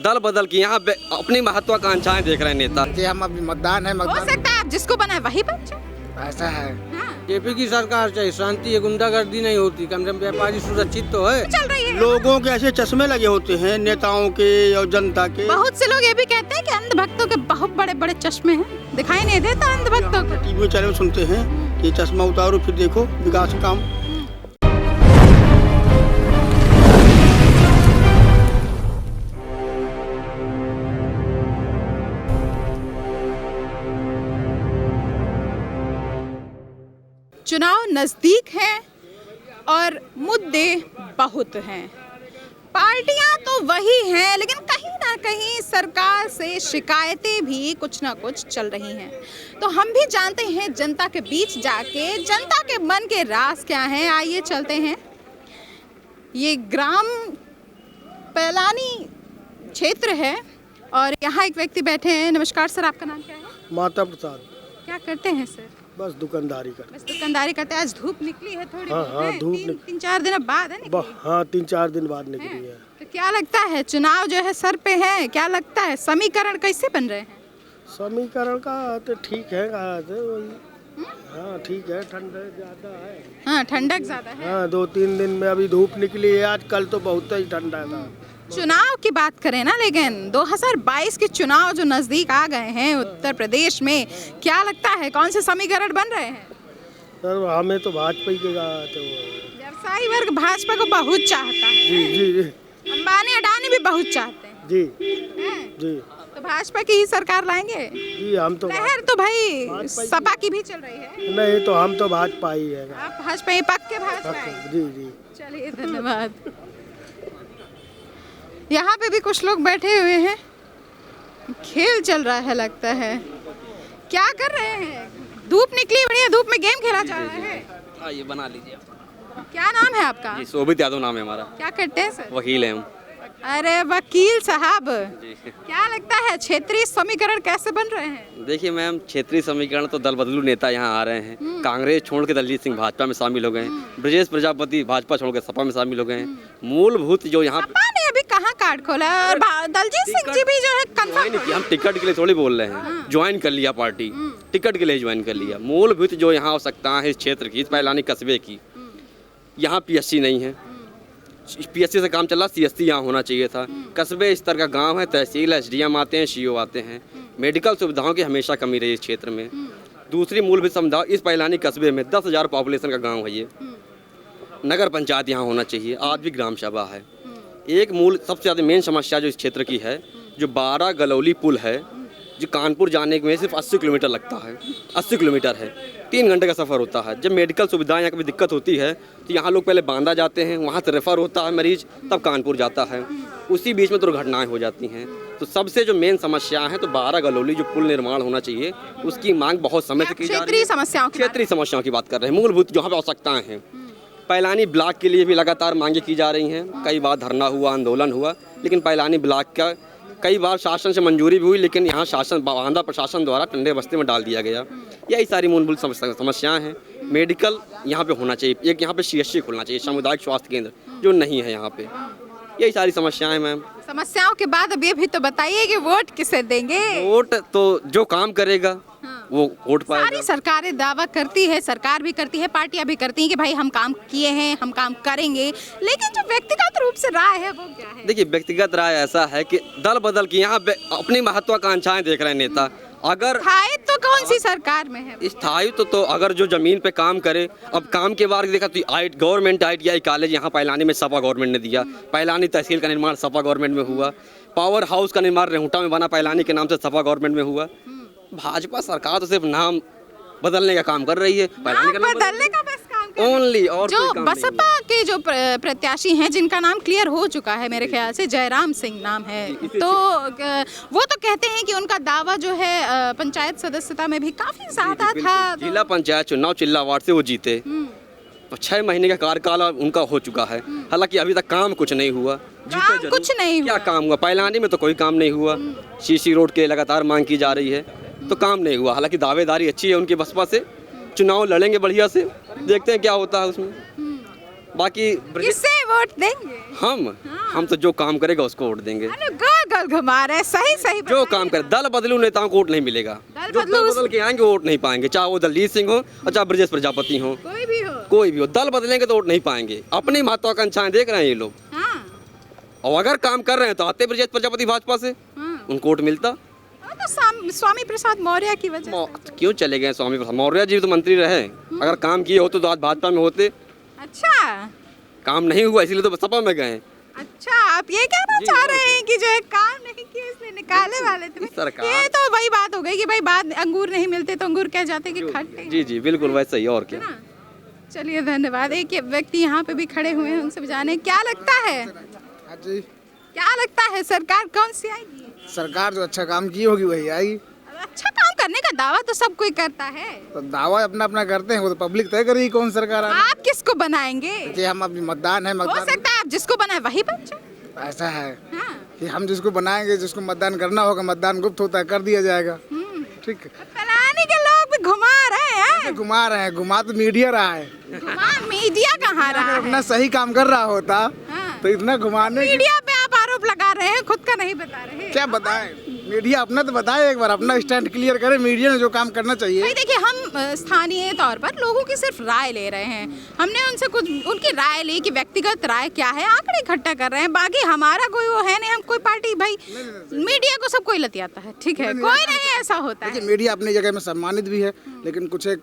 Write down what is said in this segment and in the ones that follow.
दल बदल के यहाँ पे अपनी महत्वाकांक्षाएं देख रहे हैं नेता। कि हम अभी मतदान है, हो मतदान सकता है आप जिसको बनाए वही बन जाए। ऐसा है। हाँ, जेपी की सरकार चाहिए, शांति है, गुंडागर्दी नहीं होती, कम से कम व्यापारी सुरक्षित तो है। चल रही है। लोगों के ऐसे चश्मे लगे होते हैं नेताओं के और जनता के। बहुत से लोग ये भी कहते हैं कि अंधभक्तों के बहुत बड़े बड़े चश्मे हैं, दिखाई नहीं देता अंधभक्तों को। टीवी चैनल सुनते हैं कि चश्मा उतारो फिर देखो विकास काम। चुनाव नजदीक हैं और मुद्दे बहुत हैं। पार्टियां तो वही हैं, लेकिन कहीं ना कहीं सरकार से शिकायतें भी कुछ ना कुछ चल रही हैं। तो हम भी जानते हैं जनता के बीच जाके जनता के मन के राज क्या हैं। आइए चलते हैं। ये ग्राम पैलानी क्षेत्र है और यहाँ एक व्यक्ति बैठे हैं। नमस्कार सर, आपका नाम क्या है? माता प्रसाद। क्या करते हैं सर? बस दुकानदारी करते। बस दुकानदारी करते हैं। आज धूप निकली है थोड़ी हाँ, बहुत, हाँ, है? धूप तीन चार दिन बाद है निकली। हाँ 3-4 दिन बाद निकली है। तो क्या लगता है चुनाव जो है सर पे है, क्या लगता है समीकरण कैसे बन रहे हैं? समीकरण का तो ठीक है, हाँ ठीक है, ठंड ज्यादा है। हाँ, ठंडक ज्यादा है। हाँ 2-3 दिन में अभी धूप निकली है, आज कल तो बहुत ही ठंडा था। चुनाव की बात करें ना, लेकिन 2022 के चुनाव जो नजदीक आ गए हैं उत्तर प्रदेश में, क्या लगता है कौन से समीकरण बन रहे हैं? सर हमें तो भाजपा के तो व्यवसायी वर्ग भाजपा को बहुत चाहता है। जी जी जी अंबानी अडानी भी बहुत चाहते हैं। जी हैं? जी तो भाजपा की ही सरकार लाएंगे। जी हम तो लहर तो भाई सपा की भी चल रही है। नहीं, तो हम तो भाजपा ही है। आप भाजपा ही पक्के भाजपा है। जी जी। चलिए धन्यवाद। यहाँ पे भी कुछ लोग बैठे हुए हैं, खेल चल रहा है लगता है। क्या कर रहे हैं? धूप निकली बढ़िया, धूप में गेम खेला जा रहा है। ये बना लीजिए। क्या नाम है आपका? जी शोभित यादव नाम है हमारा। क्या करते हैं सर? वकील हैं हम। अरे वकील साहब, क्या लगता है क्षेत्रीय समीकरण कैसे बन रहे हैं? देखिए मैम, क्षेत्रीय समीकरण तो दल बदलू नेता यहाँ आ रहे हैं। कांग्रेस छोड़ के दलजीत सिंह भाजपा में शामिल हो गए हैं। ब्रजेश प्रजापति भाजपा छोड़ के सपा में शामिल हो गए हैं। मूलभूत जो यहाँ सपा ने अभी कहाँ कार्ड खोला है और दलजीत सिंह जी भी जो है ज्वाइन किया। हम टिकट के लिए थोड़ी बोल रहे हैं, ज्वाइन कर लिया पार्टी, टिकट के लिए ज्वाइन कर लिया। मूलभूत जो यहाँ आवश्यकता है इस क्षेत्र की, इस पैलानी कस्बे की, यहाँ पीएससी नहीं है। पीएससी से काम चल रहा, सीएससी यहाँ होना चाहिए था। कस्बे स्तर का गांव है, तहसील एसडीएम आते हैं, सीओ आते हैं। मेडिकल सुविधाओं की हमेशा कमी रही इस क्षेत्र में। दूसरी मूलभूत सुविधा, इस पैलानी कस्बे में 10,000 पॉपुलेशन का गांव है ये। नगर पंचायत यहाँ होना चाहिए, आज भी ग्राम सभा है। एक मूल सबसे ज़्यादा मेन समस्या जो इस क्षेत्र की है, जो 12 गलौली पुल है, जो कानपुर जाने में सिर्फ 80 किलोमीटर लगता है। 80 किलोमीटर है, 3 घंटे का सफ़र होता है। जब मेडिकल सुविधाएं यहाँ कभी दिक्कत होती है तो यहाँ लोग पहले बांदा जाते हैं, वहाँ से रेफ़र होता है मरीज, तब कानपुर जाता है। उसी बीच में दुर्घटनाएं हो जाती हैं। तो सबसे जो मेन समस्या है, तो 12 गलौली जो पुल निर्माण होना चाहिए, उसकी मांग बहुत समय से की जा रही है। क्षेत्रीय समस्याओं की बात कर रहे हैं। मूलभूत जहाँ पर आवश्यकताएँ हैं, पैलानी ब्लॉक के लिए भी लगातार मांगे की जा रही हैं। कई बार धरना हुआ, आंदोलन हुआ, लेकिन पैलानी ब्लॉक का कई बार शासन से मंजूरी भी हुई, लेकिन यहाँ शासन बांदा प्रशासन द्वारा टंडे बस्ते में डाल दिया गया। यही सारी मूलभूत समस्याएं हैं। मेडिकल यहाँ पे होना चाहिए, एक यहाँ पे सीएससी खुलना चाहिए, सामुदायिक स्वास्थ्य केंद्र, जो नहीं है यहाँ पे। यही सारी समस्याएं मैम। समस्याओं के बाद अब ये भी तो बताइए कि वोट किसे देंगे? वोट तो जो काम करेगा वो वोट पाएगा। सारी सरकारें दावा करती है, सरकार भी करती है, पार्टियां भी करती हैं कि भाई हम काम किए हैं, हम काम करेंगे, लेकिन जो व्यक्तिगत रूप से राय है वो क्या है? देखिए, व्यक्तिगत राय ऐसा है कि दल बदल के यहाँ अपनी महत्वाकांक्षाएं देख रहे हैं नेता। अगर स्थायित्व तो कौन सी सरकार में है? स्थायित्व तो अगर जो जमीन पे काम करे। अब काम के बारे में देखा तो गवर्नमेंट ITI कॉलेज यहाँ पैलानी में सपा गवर्नमेंट ने दिया। पैलानी तहसील का निर्माण सपा गवर्नमेंट में हुआ। पावर हाउस का निर्माण रेहुटा में बना, पैलानी के नाम से सपा गवर्नमेंट में हुआ। भाजपा सरकार तो सिर्फ नाम बदलने का काम कर रही है, पैलानी का नाम बदलने का बस काम ओनली। और जो बसपा के जो प्रत्याशी हैं जिनका नाम क्लियर हो चुका है, मेरे ख्याल से जयराम सिंह नाम है, तो वो तो कहते हैं कि उनका दावा जो है पंचायत सदस्यता में भी काफी ज्यादा था। जिला पंचायत चुनाव चिल्ला वार्ड से वो जीते। 6 महीने का कार्यकाल उनका हो चुका है, हालांकि अभी तक काम कुछ नहीं हुआ। काम कुछ नहीं हुआ। क्या काम हुआ? पैलानी में तो कोई काम नहीं हुआ। सीसी रोड के लगातार मांग की जा रही है, तो काम नहीं हुआ। हालांकि दावेदारी अच्छी है उनकी बसपा से, चुनाव लड़ेंगे बढ़िया से, देखते हैं क्या होता है उसमें। बाकी किससे वोट देंगे? हम तो जो काम करेगा उसको वोट देंगे। अरे गोल गोल घुमा रहे, सही सही जो बताइए काम करे, ना। दल बदलू नेताओं को वोट नहीं मिलेगा। दल जो बदलू दल बदल के आएंगे वोट नहीं पाएंगे, चाहे वो दलजीत सिंह हो और चाहे ब्रजेश प्रजापति हो, कोई भी हो। कोई भी हो। दल बदलेंगे तो वोट नहीं पाएंगे। अपनी महत्वाकांक्षाएं देख रहे हैं ये लोग, हाँ और अगर काम कर रहे हैं तो आते ब्रजेश प्रजापति भाजपा से, हाँ। उनको वोट मिलता। वो तो स्वामी प्रसाद मौर्य की वजह से। क्यों चले गए स्वामी प्रसाद मौर्य जी? तो मंत्री रहे, अगर काम किए होते तो आज भाजपा में होते। अच्छा काम नहीं हुआ इसीलिए तो सपा में गए। अच्छा, आप ये कहना चाह रहे हैं कि जो है काम नहीं किए इसलिए निकाले वाले थे? सरकार- ये तो वही बात हो गई कि भाई बाद अंगूर नहीं मिलते तो अंगूर कह जाते कि खट्टे हैं। जी जी बिल्कुल वैसे ही, और क्या। है ना? चलिए धन्यवाद। एक ये व्यक्ति यहाँ पे भी खड़े हुए हैं, उनसे भी जाने क्या लगता है, जी क्या लगता है सरकार कौन सी आएगी? सरकार जो अच्छा काम की होगी वही आएगी। अच्छा काम करने का दावा तो सब कोई करता है, तो दावा अपना अपना करते हैं, वो तो पब्लिक तय करेगी कौन सरकार आए। आप किसको बनाएंगे? कि हम अपनी मतदान है, हो मतदान सकता है आप जिसको बनाए वही बन जाए। ऐसा है हाँ। कि हम जिसको बनाएंगे, जिसको मतदान करना होगा, मतदान गुप्त होता है, कर दिया जाएगा। ठीक है, फलाने के लोग भी घुमा रहे हैं। घुमा रहे हैं, घुमा तो मीडिया रहा है। घुमा मीडिया कहाँ रहा अगर है? अपना सही काम कर रहा होता हाँ। तो इतना घुमाने की मीडिया पे आप आरोप लगा रहे हैं, खुद का नहीं बता रहे। क्या बताएं? मीडिया अपना तो बताए, एक बार अपना स्टैंड क्लियर करे। मीडिया ने जो काम करना चाहिए। भाई देखिए, हम स्थानीय तौर पर लोगों की सिर्फ राय ले रहे हैं। हमने उनसे कुछ उनकी राय ली कि व्यक्तिगत राय क्या है, आंकड़े इकट्ठा कर रहे हैं। बाकी हमारा कोई वो है नहीं, हम कोई पार्टी भाई मीडिया को सब कोई लतियाता है, ठीक है, कोई नहीं ऐसा होता है। देखिए, मीडिया अपनी जगह में सम्मानित भी है, लेकिन कुछ एक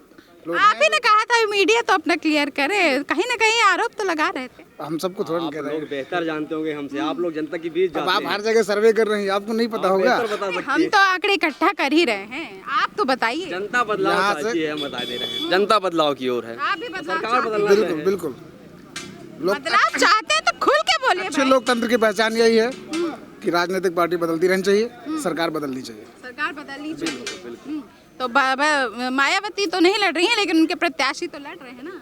लोग आप ही ने कहा था मीडिया तो अपना क्लियर करे, कहीं ना कहीं आरोप तो लगा रहे थे। हम सबको थोड़ा नहीं आप कह रहे लोग हैं। बेहतर जानते होंगे हमसे, आप लोग जनता के बीच अब जाते आप हैं। हर जगह सर्वे कर रहे हैं, आपको नहीं पता आप होगा। बेहतर बता सकती हम है। तो आंकड़े इकट्ठा कर ही रहे हैं, आप तो बताइए। जनता बदलाव यहाँ से- चाहती है, हम बता दे रहे हैं। जनता बदलाव की ओर है, आप भी बदलाव सरकार चाहते हैं? बदलना बिल्कुल चाहे। बिल्कुल। लोग बदलाव चाहते हैं तो खुल के बोलिए अच्छे भाई। लोकतंत्र की पहचान यही है कि राजनीतिक पार्टी बदलती रहनी चाहिए, सरकार बदलनी चाहिए। सरकार बदलनी चाहिए। तो मायावती तो नहीं लड़ रही हैं, लेकिन उनके प्रत्याशी तो लड़ रहे हैं ना।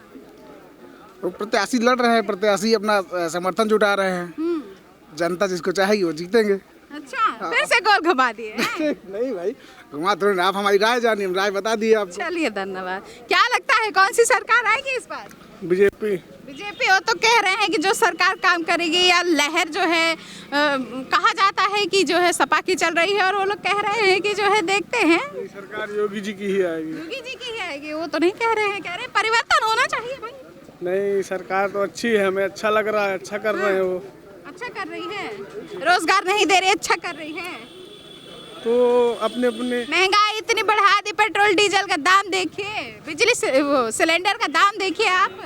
वो प्रत्याशी लड़ रहे हैं, प्रत्याशी अपना समर्थन जुटा रहे हैं। जनता जिसको चाहेगी वो जीतेंगे। अच्छा, फिर से गोल घुमा दिए हैं। नहीं भाई, घुमा थोड़ी ना, आप हमारी राय जानिए, हम राय बता दिए आपको। चलिए धन्यवाद। क्या लगता है कौन सी सरकार आएगी इस बार? बीजेपी। बीजेपी। वो तो कह रहे हैं कि जो सरकार काम करेगी, या लहर जो है कहा जाता है कि जो है सपा की चल रही है, और वो लोग कह रहे हैं कि जो है देखते हैं सरकार योगी जी की ही आएगी। योगी जी की ही आएगी। वो तो नहीं कह रहे हैं, कह रहे हैं परिवर्तन होना चाहिए भाई। नहीं, सरकार तो अच्छी है, हमें अच्छा लग रहा है, अच्छा कर रहे हैं वो। अच्छा कर रही है, रोजगार नहीं दे रही, अच्छा कर रही है। तो अपने अपने महंगाई इतनी बढ़ा दी, पेट्रोल डीजल का दाम देखिए, बिजली वो सिलेंडर का दाम देखिए आप।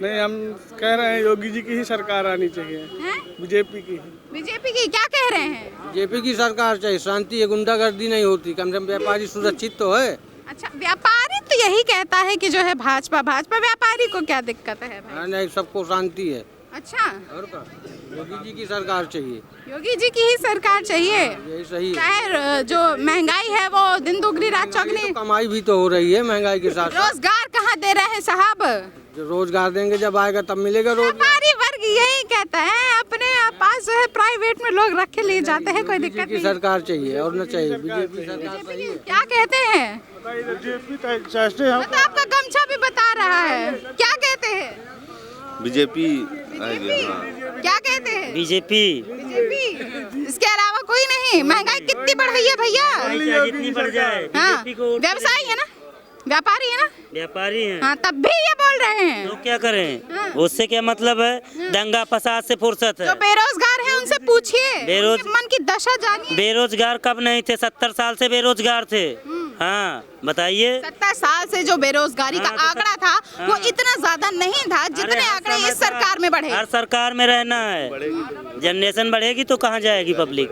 नहीं, हम कह रहे हैं योगी जी की ही सरकार आनी चाहिए, हैं? बीजेपी की। बीजेपी की क्या कह रहे हैं? बीजेपी की सरकार चाहिए, शांति है, गुंडागर्दी नहीं होती, कम से कम व्यापारी सुरक्षित तो है। अच्छा, व्यापारी तो यही कहता है कि जो है भाजपा भाजपा, व्यापारी को क्या दिक्कत है भाई? नहीं, सबको शांति है। अच्छा, और का योगी जी की सरकार चाहिए, योगी जी की ही सरकार चाहिए। यही सही है। चाहे जो महंगाई है वो दिन दुगनी रात चौगनी। तो कमाई भी तो हो रही है महंगाई के साथ। रोजगार कहाँ दे रहे हैं साहब? जो रोजगार देंगे जब आएगा तब मिलेगा रोजगार। व्यापारी वर्ग यही कहता है, अपने पास जो है प्राइवेट में लोग रख के ले जाते हैं, कोई बीजेपी दिक्कत की नहीं। सरकार चाहिए और न चाहिए, बीजेपी सरकार सही है। क्या कहते हैं? तो आपका गमछा भी बता रहा है, क्या कहते हैं? बीजेपी क्या कहते हैं? BJP BJP. इसके अलावा कोई नहीं। महंगाई कितनी बढ़ गई है भैया? जितनी बढ़ जाए हाँ, बीजेपी को वोट व्यवसायी है ना, व्यापारी है ना, व्यापारी हैं हाँ, तब भी ये बोल रहे हैं। तो क्या करें, उससे क्या मतलब है? दंगा फसाद से फुर्सत जो है। बेरोजगार है उनसे पूछिए, बेरोज- उनके मन की दशा जानिए। बेरोजगार कब नहीं थे? 70 साल से बेरोजगार थे। हाँ बताइए। 70 साल से जो बेरोजगारी का हाँ, तो आंकड़ा था वो इतना ज्यादा नहीं था अरे जितने हर आंकड़े समय इस सरकार में बढ़े। हर सरकार में रहना है। जनरेशन बढ़ेगी तो कहाँ जाएगी पब्लिक,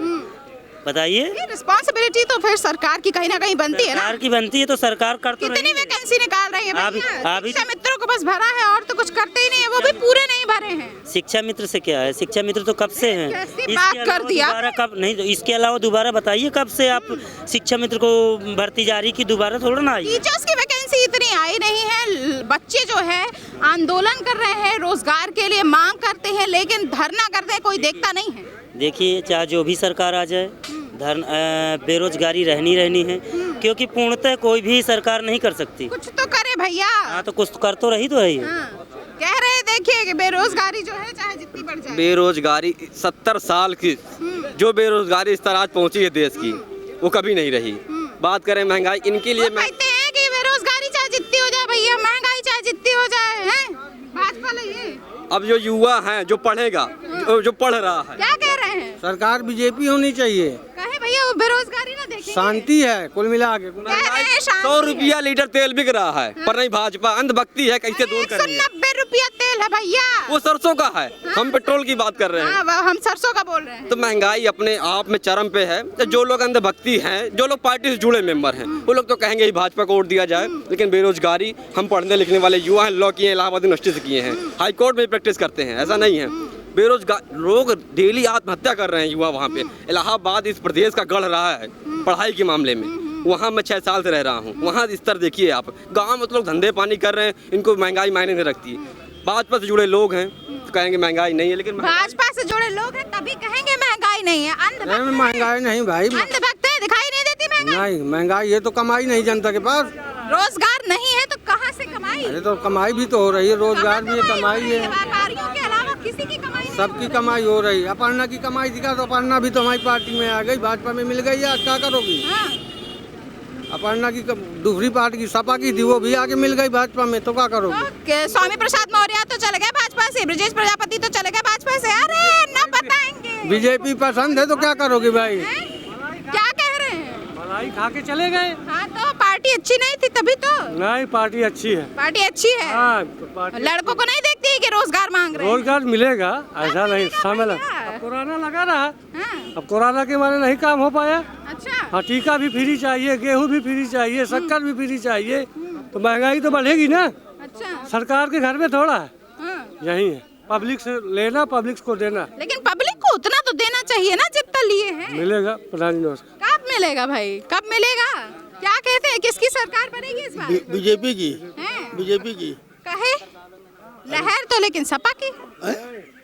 बताइए। ये रिस्पॉन्सिबिलिटी तो फिर सरकार की कहीं ना कहीं बनती है ना। सरकार की बनती है तो सरकार कर तो कितनी रही है। वैकेंसी निकाल रही है अभी- भैया? अभी- शिक्षा मित्रों को बस भरा है और तो कुछ करते ही नहीं है, वो भी पूरे नहीं भरे हैं। शिक्षा मित्र से क्या है? शिक्षा मित्र तो कब से हैं? कैसी इसके बात कर अलावा दिया? दोबारा कब नहीं, तो इसके अलावा दोबारा बताइए कब से आप शिक्षा मित्र को भर्ती जारी की? दोबारा थोड़ा ना आई। टीचर्स की वैकेंसी इतनी आई नहीं है। बच्चे जो है आंदोलन कर रहे हैं, रोजगार के लिए मांग करते हैं, लेकिन धरना करते हैं, कोई देखता नहीं है। देखिए, चाहे जो भी सरकार आ जाए, बेरोजगारी रहनी है, क्योंकि पूर्णतः कोई भी सरकार नहीं कर सकती। कुछ तो करे भैया। हाँ, तो कुछ कर तो रही है। हाँ, कह रहे देखिए कि बेरोजगारी जो है चाहे जितनी बढ़ जाए, बेरोजगारी 70 साल की जो बेरोजगारी इस तरह आज पहुंची है देश की, वो कभी नहीं रही। बात करें महंगाई, इनके लिए वो कहते हैं कि बेरोजगारी चाहे जितनी हो जाए भैया, महंगाई चाहे जितनी हो जाए, हैं भाजपा ले ये। अब जो युवा है जो पढ़ेगा, जो पढ़ रहा है, क्या कह रहे हैं? सरकार बीजेपी होनी चाहिए, कहे भैया वो बेरोजगारी ना देखेंगे। शांति है कुल मिला के। कह रहे हैं शांति 100 है। रुपया लीटर तेल बिक रहा है, पर नहीं भाजपा अंधभक्ति है, कैसे दूर करेंगे? 190 रुपया तेल है भैया। वो सरसों का है, हम पेट्रोल की बात कर रहे हैं। हाँ, हम सरसों का बोल रहे हैं। तो महंगाई अपने आप में चरम पे है। तो जो लोग अंधभक्ति हैं, जो लोग पार्टी से जुड़े मेंबर हैं, वो लोग तो कहेंगे ही भाजपा को वोट दिया जाए। लेकिन बेरोजगारी, हम पढ़ने लिखने वाले युवा हैं, लॉ किए हैं, इलाहाबाद यूनिवर्सिटी से किए हैं, हाई कोर्ट में प्रैक्टिस करते हैं, ऐसा नहीं है। बेरोजगार लोग डेली आत्महत्या कर रहे हैं युवा वहाँ पे। इलाहाबाद इस प्रदेश का गढ़ रहा है पढ़ाई के मामले में। वहाँ मैं 6 साल से रह रहा हूँ। वहाँ स्तर देखिए आप, गाँव में तो लोग धंधे पानी कर रहे हैं, इनको महंगाई मायने नहीं रखती। भाजपा से जुड़े लोग हैं तो कहेंगे महंगाई नहीं है, लेकिन भाजपा से जुड़े लोग हैं तभी कहेंगे महंगाई नहीं है। नहीं, महंगाई नहीं भाई, अंधभक्त है, दिखाई नहीं देती महंगाई। नहीं महंगाई है तो कमाई नहीं जनता के पास। रोजगार नहीं है तो कहाँ से कमाई? अरे तो कमाई भी तो हो रही है, रोजगार भी है, कमाई है, व्यापारियों के अलावा किसी की कमाई नहीं। सबकी कमाई हो रही है। अपर्णा की कमाई दिखा तो अपर्णा भी तो हमारी पार्टी में आ गई, भाजपा में मिल गई। आज क्या करोगी? हाँ। अपर्णा की दूसरी पार्टी की सपा की थी, वो भी आगे मिल गई भाजपा में, तो क्या करोगी? तो स्वामी प्रसाद मौर्य तो चले गए भाजपा से, ब्रजेश प्रजापति तो चले गए भाजपा से। अरे ना बताएंगे। बीजेपी पसंद है तो क्या करोगी भाई? क्या कह रहे हैं? मलाई खा के चले गए। हाँ तो पार्टी अच्छी नहीं थी तभी तो। नहीं, पार्टी अच्छी है। पार्टी अच्छी है। हाँ, पार्टी लड़कों को नहीं देखती कि रोजगार मांग रहे हैं। रोजगार मिलेगा, ऐसा नहीं मिलेगा समय भैया। अब कोरोना लगा रहा, हाँ, अब कोरोना के मारे नहीं काम हो पाया। अच्छा। हाँ, टीका भी फ्री चाहिए, गेहूं भी फ्री चाहिए, शक्कर भी फ्री चाहिए, तो महंगाई तो बढ़ेगी ना। अच्छा। सरकार के घर में थोड़ा है, हाँ। यही है, पब्लिक से लेना, पब्लिक को देना। लेकिन पब्लिक को उतना तो देना चाहिए ना जितना लिए हैं। मिलेगा प्रधानमंत्री नमस्कार। कब मिलेगा भाई, कब मिलेगा? क्या कहते हैं, किसकी सरकार बनेगी इस बार? बीजेपी की। हैं? बीजेपी की। कहे लहर तो लेकिन सपा की,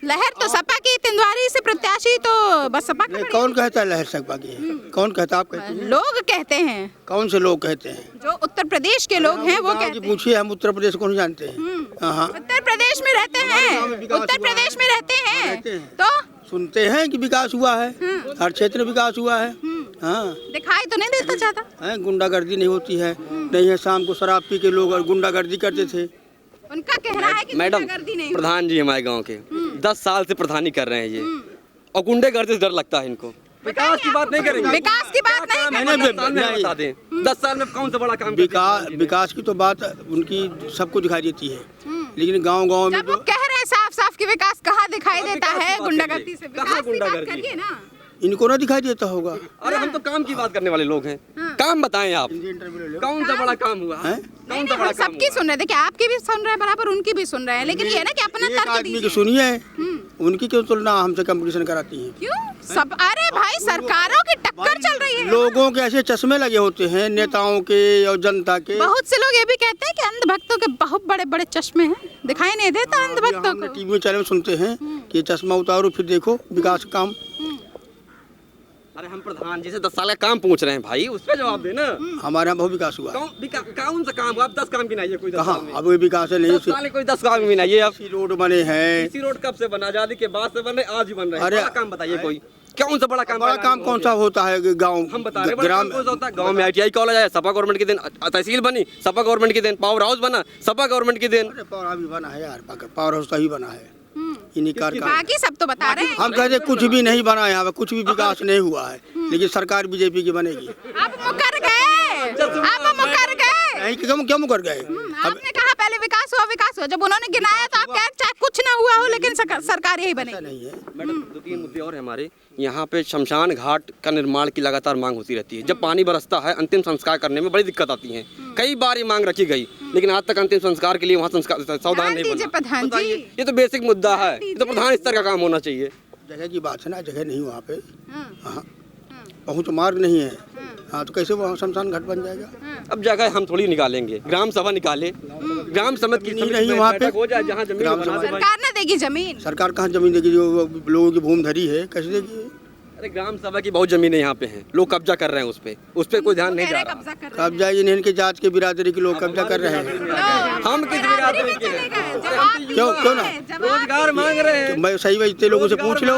लहर तो सपा की, तिंदवारी से प्रत्याशी तो बस सपा का नहीं, बनेगी। कौन कहता है लहर सपा की है? कौन कहता है? आप कहते हैं? लोग कहते हैं, कौन से लोग कहते हैं? जो उत्तर प्रदेश के लोग हैं वो गाँव की कहते हैं। पूछिए, हम उत्तर प्रदेश को नहीं जानते हैं। हाँ, उत्तर प्रदेश में रहते हैं, उत्तर प्रदेश में रहते हैं तो सुनते हैं कि विकास हुआ है, हर क्षेत्र में विकास हुआ है। हाँ, दिखाई तो नहीं देता चाहता। है, गुंडागर्दी नहीं होती है, नहीं है। शाम को शराब पी के लोग गुंडागर्दी करते थे। उनका कहना है कि मैडम गुंडागर्दी नहीं प्रधान जी हमारे गांव के 10 साल से प्रधानी कर रहे हैं ये, और गुंडेगर्दी से डर लगता है इनको। विकास की बात नहीं करेंगे, विकास की बात नहीं काम है, करेंगे। 10 साल में बता दें, 10 साल में कौन सा बड़ा काम विकास की तो बात उनकी सबको दिखाई देती है, लेकिन गांव में जब वो कह रहे हैं साफ साफ कि विकास कहाँ दिखाई देता है गुंडागर्दी से, विकास की बात करिए ना। इनको ना दिखाई देता होगा। अरे हम तो काम की बात करने वाले लोग हैं। काम बताएं आप, कौन सा बड़ा काम हुआ है? कौन सा बड़ा काम सबकी सुन रहे थे, क्या आपकी भी सुन रहे हैं बराबर, उनकी भी सुन रहे हैं, लेकिन ये है ना कि अपना एक तर्क आदमी की दीजिए। सुनिए, उनकी क्यों तुलना हमसे कंपटीशन कराती है? क्यों सब? अरे भाई सरकारों की टक्कर चल रही है। लोगों के ऐसे चश्मे लगे होते हैं, नेताओं के और जनता के। बहुत से लोग ये भी कहते हैं कि अंधभक्तों के बहुत बड़े बड़े चश्मे हैं, दिखाई नहीं देता अंधभक्तों हमने को। टीवी चैनल में सुनते हैं कि ये चश्मा उतारो फिर देखो विकास का काम। अरे हम प्रधान जी से 10 साल का काम पूछ रहे हैं भाई, उस पर जवाब देना। हमारे यहाँ बहुत विकास हुआ। कौन सा काम हुआ? आप 10 काम गिनाइए कोई 10 कहाँ साल में। अब ये विकास है नहीं? 10 साल में कोई 10 काम गिनाइए आप। रोड बने हैं। इसी रोड कब से बना? आजादी के बाद से बन रहे, आज भी बन रहे हैं। अरे बड़ा काम बताइए कोई, कौन सा बड़ा काम? बड़ा काम कौन सा होता है? गाँव हम बता रहे हैं, बड़ा ग्राम काम कौन सा होता है? गाँव में ITI कॉलेज आया, सपा गवर्नमेंट के दिन, तहसील बनी, सपा गवर्नमेंट के दिन, पावर हाउस बना, सपा गवर्नमेंट के दिन। पावर हाउस भी बना है यार, पावर हाउस सही बना है। इन्हीं कारखाने बाकी सब तो बता रहे हैं। हम कहते कुछ भी नहीं बना, यहाँ पे कुछ भी विकास नहीं हुआ है, लेकिन सरकार बीजेपी की बनेगी। आप मुकर गए, आप मुकर गए। नहीं क्यों मुकर गए? आपने कहा पहले विकास हुआ, जब उन्होंने गिनाया तो आप कह चाहे कुछ ना हुआ हो लेकिन सरकार यही बनेगी। नहीं है मैडम 2-3 मुद्दे और हैं हमारे यहाँ पे। शमशान घाट का निर्माण की लगातार मांग होती रहती है। जब पानी बरसता है अंतिम संस्कार करने में बड़ी दिक्कत आती है। कई बार ये मांग रखी गई, लेकिन आज तक अंतिम संस्कार के लिए वहाँ संस्कार सावधान नहीं बना। प्रधान जी, ये तो बेसिक मुद्दा है, ये तो प्रधान स्तर का काम होना चाहिए। जगह की बात है ना, जगह नहीं वहाँ पे। हाँ, पहुँच मार्ग नहीं है। हाँ, तो कैसे वहाँ शमशान घाट बन जाएगा? अब जगह हम थोड़ी निकालेंगे, ग्राम सभा निकाले, ग्राम समिति की नहीं वहाँ पे हो जाए, जहाँ जमीन बना दे भाई। सरकार ना देगी जमीन। सरकार कहाँ जमीन देगी? जो लोगों की भूमि धरी है कैसे देगी? अरे ग्राम सभा की बहुत जमीनें यहाँ पे हैं, लोग कब्जा कर रहे हैं उस पे कोई ध्यान नहीं जा रहा। कब्जा कर रहे हैं। कब्जा इनके जात के बिरादरी के लोग कब्जा कर रहे हैं। हम किस बिरादरी के क्यों ना? रोजगार मांग रहे हैं, मैं सही वही इतने लोगों से पूछ लो।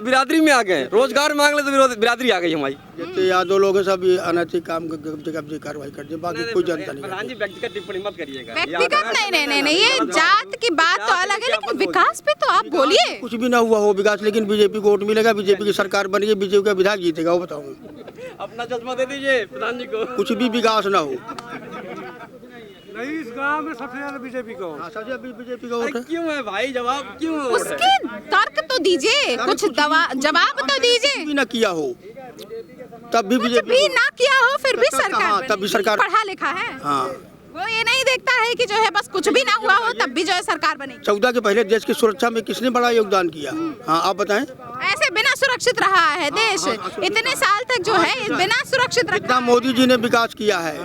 बिरादरी में आ गए, रोजगार मांग ले तो बिरादरी आ गई हमारी। जितने यादव लोग हैं सब अनैतिक काम कब्जे कार्रवाई करते हैं, बाकी कोई जानता नहीं। प्रधान जी व्यक्तिगत टिप्पणी मत करिएगा। व्यक्तिगत नहीं, ये जात की बात तो अलग है, लेकिन विकास पे तो आप बोलिए। कुछ भी ना हुआ हो विकास, लेकिन बीजेपी को वोट मिलेगा, बीजेपी की सरकार बनेगी, बीजेपी का विधायक जीतेगा, वो बताऊँ। अपना चश्मा दे दीजिए प्रधान जी को। कुछ भी विकास ना हो। नहीं, इस गांव में सबसे ज्यादा बीजेपी का हो। सबसे बीजेपी का वोट है। क्यों है भाई, जवाब क्यों है? उसके तर्क तो दीजिए, कुछ जवाब तो दीजिए। कुछ भी ना किया हो तब भी कुछ बीजेपी भी ना किया हो फिर भी सरकार हाँ, तब भी सरकार पढ़ा लिखा है। हाँ, वो ये नहीं देखता है कि जो है बस कुछ भी ना हुआ हो तब भी जो है सरकार बनेगी। 14 के पहले देश की सुरक्षा में किसने बड़ा योगदान किया? हाँ, आप बताएं। ऐसे बिना सुरक्षित रहा है देश इतने साल तक, जो है बिना सुरक्षित रखा जितना है। मोदी जी ने विकास किया है,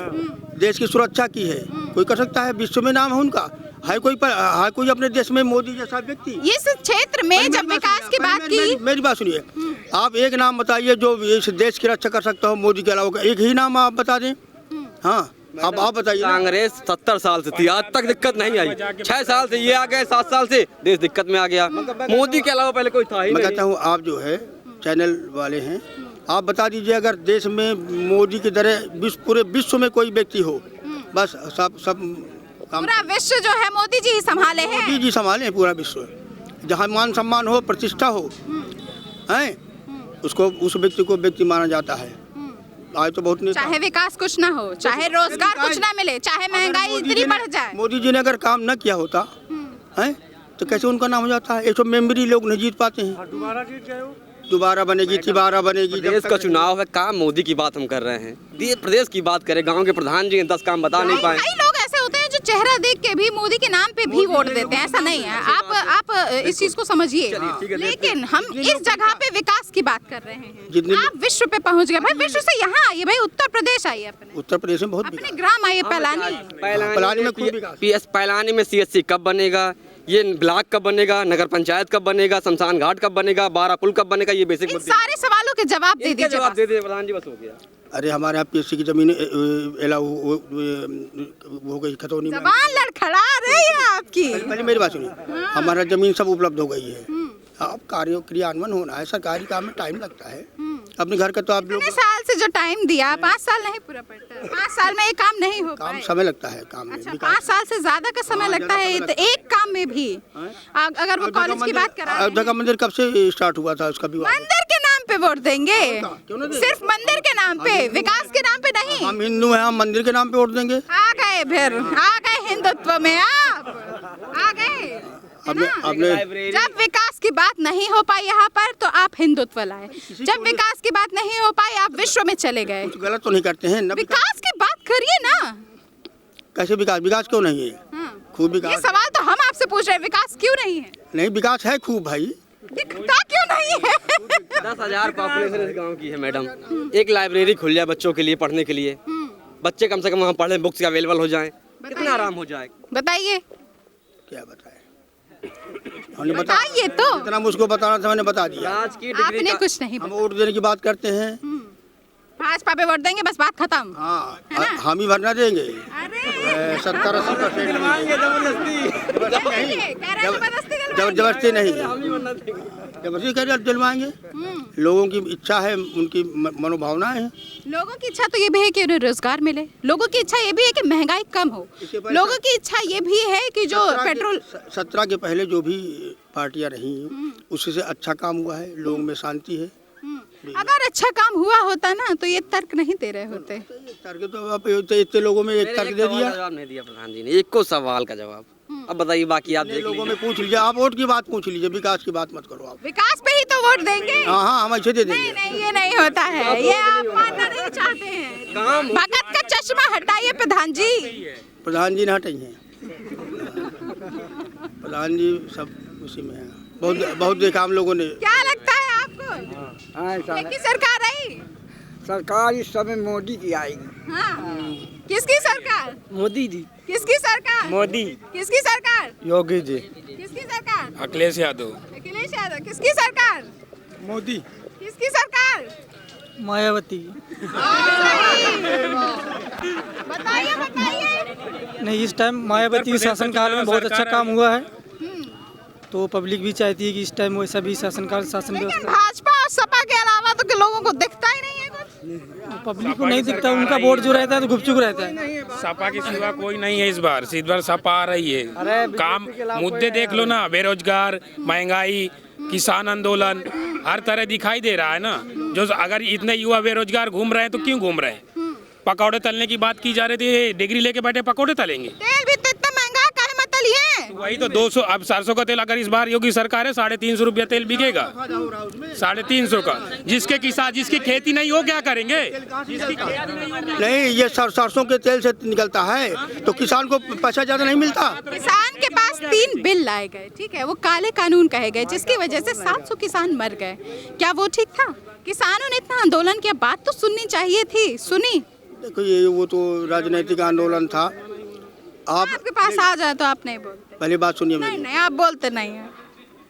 देश की सुरक्षा की है, कोई कर सकता है? विश्व में नाम है उनका। है कोई अपने देश में मोदी जैसा व्यक्ति? इस क्षेत्र में जब विकास की बात की, मेरी बात सुनिए। आप एक नाम बताइए जो इस देश की रक्षा कर सकता हो मोदी के अलावा, एक ही नाम आप बता दें। हाँ, अब आप बताइए। कांग्रेस 70 साल से थी, आज तक दिक्कत नहीं आई। 6 साल से ये आ गए, 7 साल से देश दिक्कत में आ गया। मोदी के अलावा पहले कोई था ही मैं नहीं। कहता हूँ आप जो है चैनल वाले हैं, आप बता दीजिए अगर देश में मोदी की तरह पूरे विश्व में कोई व्यक्ति हो, बस सब काम पूरा विश्व जो है मोदी जी ही संभाले हैं। मोदी जी संभाले हैं पूरा विश्व। जहाँ मान सम्मान हो, प्रतिष्ठा हो, हैं उसको उस व्यक्ति को व्यक्ति माना जाता है। आज तो बहुत चाहे विकास कुछ ना हो, चाहे रोजगार कुछ ना मिले, चाहे महंगाई इतनी बढ़ जाए, मोदी जी ने अगर काम न किया होता है तो कैसे उनका नाम हो जाता है? 100 मेंबरी लोग नहीं जीत पाते हैं। दोबारा जीत गए हो। दोबारा बनेगी, तिबारा बनेगी। देश का चुनाव है, काम मोदी की बात हम कर रहे हैं। प्रदेश की बात करें, गांव के प्रधान जी 10 काम बता नहीं पाए। कई लोग ऐसे होते हैं जो चेहरा देख के भी मोदी के नाम पे भी वोट देते हैं, ऐसा नहीं है। आप इस चीज को समझिए। लेकिन हम इस जगह पे विकास की बात कर रहे हैं। आप विश्व पे पहुंच गए भाई, विश्व से यहाँ आइए भाई, उत्तर प्रदेश आइए, अपने उत्तर प्रदेश में बहुत अपने ग्राम आइए, पैलानी पैलानी में खूब विकास। PS पैलानी में CSC कब बनेगा, ये ब्लॉक कब बनेगा, नगर पंचायत कब बनेगा, शमशान घाट कब बनेगा, 12 पुल कब बनेगा, ये बेसिक इन सारे सवालों के जवाब दे दीजिए। जवाब दे दीजिए प्रधान जी, बस हो गया। अरे हमारे यहाँ PSC की जमीन हो गई खतौनी में। जबान लड़खड़ा रही है आपकी। पहले मेरी बात सुनिए। हमारा जमीन सब उपलब्ध हो गई है। अब कार्य क्रियान्वयन होना है, सरकारी काम में टाइम लगता है। अपने घर का तो आप लोग इतने साल से जो टाइम दिया, 5 साल नहीं पूरा पड़ता। 5 साल में एक काम नहीं हो काम पाए। समय लगता है काम में। अच्छा, 5 साल से ज्यादा का समय लगता है एक काम में भी। अगर वो कॉलेज की बात करा, अयोध्या का मंदिर कब से स्टार्ट हुआ था उसका विवाद? मंदिर के नाम पे वोट देंगे? क्यों ना दें? सिर्फ मंदिर के नाम पे, विकास के नाम पे नहीं। हम हिंदू हैं, हम मंदिर के नाम पे वोट देंगे? आ गए फिर, आ गए हिंदुत्व में आप, आ गए। अपने जब विकास की बात नहीं हो पाई यहाँ पर तो आप हिंदुत्व लाए, जब विकास की बात नहीं हो पाई आप विश्व में चले गए। कुछ गलत तो नहीं करते हैं ना? विकास की बात करिए ना। कैसे विकास क्यों नहीं है? खूब ये विकास। सवाल तो हम आपसे पूछ रहे हैं, विकास क्यों नहीं है? नहीं, विकास है खूब भाई। दिखता क्यों नहीं है? 10,000 पॉपुलेशन इस गांव की है मैडम। एक लाइब्रेरी खुल जाए बच्चों के लिए पढ़ने के लिए, बच्चे कम से कम वहाँ पढ़े, बुक्स अवेलेबल हो जाए, कितना आराम हो जाए। बताइए, क्या बताए? हमने बताइए तो। जितना मुझको बताना था मैंने बता दिया। आज की डिग्री आपने कुछ नहीं हम बताया। वोट देने की बात करते हैं। भाजपा पे वोट देंगे, बस बात खत्म। हाँ, हम ही भरना देंगे। अरे 70-80% जबरदस्ती नहीं, जबरदस्ती कर दिलवाएंगे। लोगों की इच्छा है, उनकी मनोभावना है। लोगों की इच्छा तो ये भी है कि उन्हें रोजगार मिले, लोगों की इच्छा ये भी है कि महंगाई कम हो, लोगों की इच्छा ये भी है कि जो पेट्रोल 17 के पहले जो भी पार्टियां रही उससे अच्छा काम हुआ है, लोगों में शांति है। अगर अच्छा काम हुआ होता ना तो ये तर्क नहीं दे रहे होते। तर्क तो आप इतने लोगों में एक तर्क दे दिया। जवाब नहीं दिया प्रधान जी ने, एक को सवाल का जवाब। अब बताइए बाकी आप देख लोगों लीजिए। में पूछ लीजिए, आप वोट की बात पूछ लीजिए, विकास की बात मत करो आप। विकास पे ही तो वोट देंगे। हाँ, हम ऐसे दे नहीं देंगे। नहीं, ये नहीं होता है, ये आप मानना नहीं चाहते हैं। भगत का चश्मा हटाइए प्रधान जी। प्रधान जी ने हटाई हैं। प्रधान जी सब उसी में है। बहुत देखा हम लोगों ने। क्या लगता है आपको, किसकी सरकार आई? सरकार इस समय मोदी की आएगी। हाँ। किसकी सरकार? मोदी जी। किसकी सरकार? मोदी। किसकी सरकार? योगी जी। किसकी सरकार? अखिलेश यादव। अखिलेश यादव। किसकी सरकार? मोदी। किसकी सरकार? मायावती। बताइए बताइए। नहीं, इस टाइम मायावती के शासनकाल में बहुत अच्छा काम हुआ है, तो पब्लिक भी चाहती है कि इस टाइम वैसा भी शासन लेकिन व्यवस्था। भाजपा और सपा के अलावा तो लोगों को दिखता ही नहीं है कुछ। पब्लिक को नहीं दिखता, उनका वोट जो रहता है तो गुपचुप रहता है। सपा के सिवा कोई नहीं है इस बार सपा आ रही है। काम मुद्दे देख लो ना, बेरोजगार, महंगाई, किसान आंदोलन, हर तरह दिखाई दे रहा है ना। जो अगर इतने युवा बेरोजगार घूम रहे हैं तो क्यों घूम रहे हैं? पकौड़े तलने की बात की जा रही थी, डिग्री लेके बैठे पकौड़े तलेंगे। तेल भी तो इतना महंगा काहे मत तलिए? वही तो 200, अब 400 का तेल अगर इस बार योगी सरकार है 350 रुपया तेल बिकेगा, 350 का। जिसकी खेती नहीं हो क्या करेंगे? नहीं, ये सरसों के तेल से निकलता है तो किसान को पैसा ज़्यादा नहीं मिलता। किसान के पास 3 बिल लाए गए, ठीक है, वो काले कानून कहे गए, जिसकी वजह से 700 किसान मर गए। क्या वो ठीक था? किसानों ने इतना आंदोलन किया, बात तो सुननी चाहिए थी, सुनी? देखो ये वो तो राजनीतिक आंदोलन था। आपके पास आ जाए तो आप नहीं बोलते। पहले बात सुनिए नहीं मेरी। नहीं, आप बोलते नहीं हैं।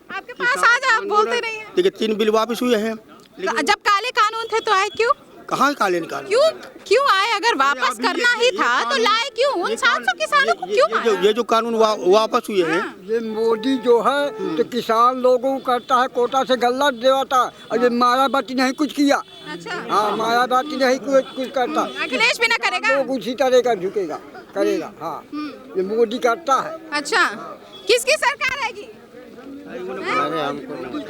आपके पास आ जाए, आप बोलते नहीं हैं। देखिए 3 बिल वापस हुए हैं। तो जब काले कानून थे तो आए क्यों? कहाँ काले कानून? क्यों आए? अगर वापस करना ही था तो लाए क्यों? उन 700 किसानों को क्यों मारा? ये जो कानून वापस हुए हैं, ये मोदी जो है तो किसान लोगों को करता है, कोटा से गल्ला देवाता, और ये मायावती नहीं कुछ किया। अच्छा, हाँ, मायावती नहीं कुछ करता। अखिलेश भी ना करेगा? लोग उसी तरह का झुकेगा, करेगा। हाँ, ये मोदी करता है। अच्छा, किसकी सरकार आएगी?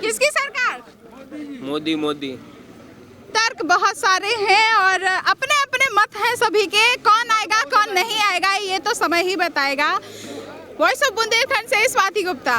किसकी सरकार? मोदी। तर्क बहुत सारे हैं और अपने अपने मत हैं सभी के। कौन आएगा कौन नहीं आएगा ये तो समय ही बताएगा। वॉइस ऑफ बुंदेलखंड से स्वाति गुप्ता।